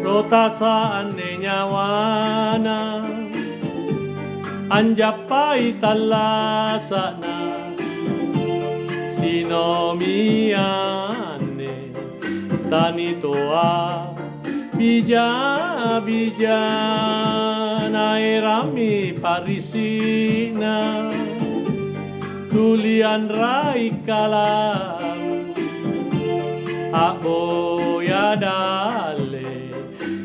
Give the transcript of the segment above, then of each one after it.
Rotasaan ne nyawana Anjapai talasana Sinomiane Tanitoa Bija bija Nairami parisina Tulian rai kalau Aboya dale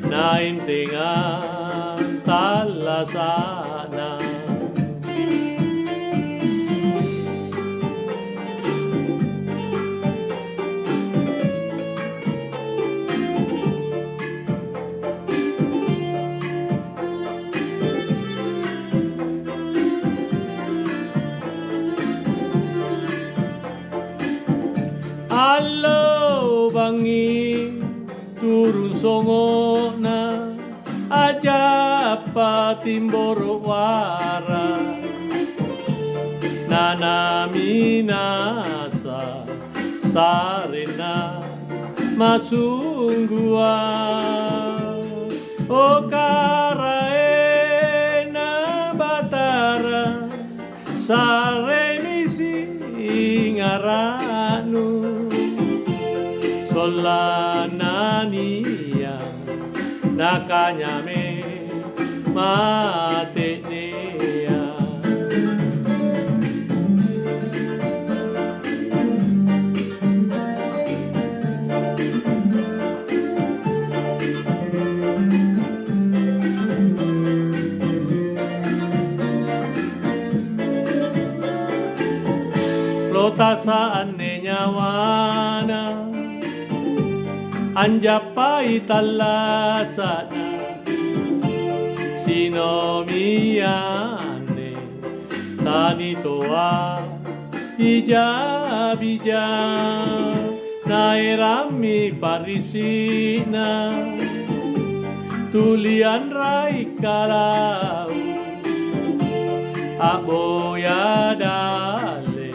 Naintingan talasana Halo bangi turun songo na aja patimboro wara nana minasa sarena masunggua o karaena batara sareni singaranu Solanania nakanyame matenea Rotasaan ne nyawana Anjapai talasana Sinomiane Tanitoa Bija bija Nairami parisina Tulian rai kalau Aboya dale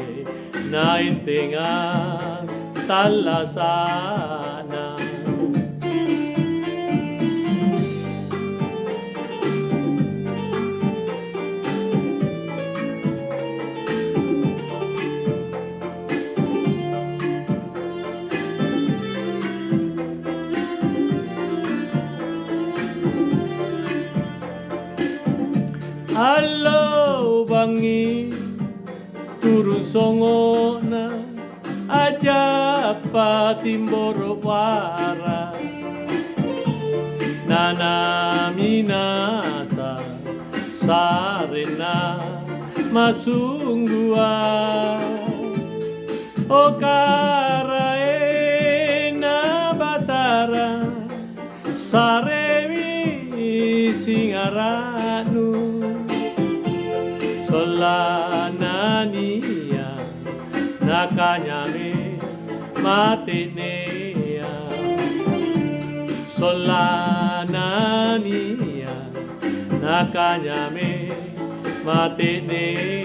Naintingan talasana Halo bangi turun songo na aja patimboro wara nana minasa sarena masunggua o karaena batara sarewi singaranu Solanania nakanyame matenea Solanania nakanyame matenea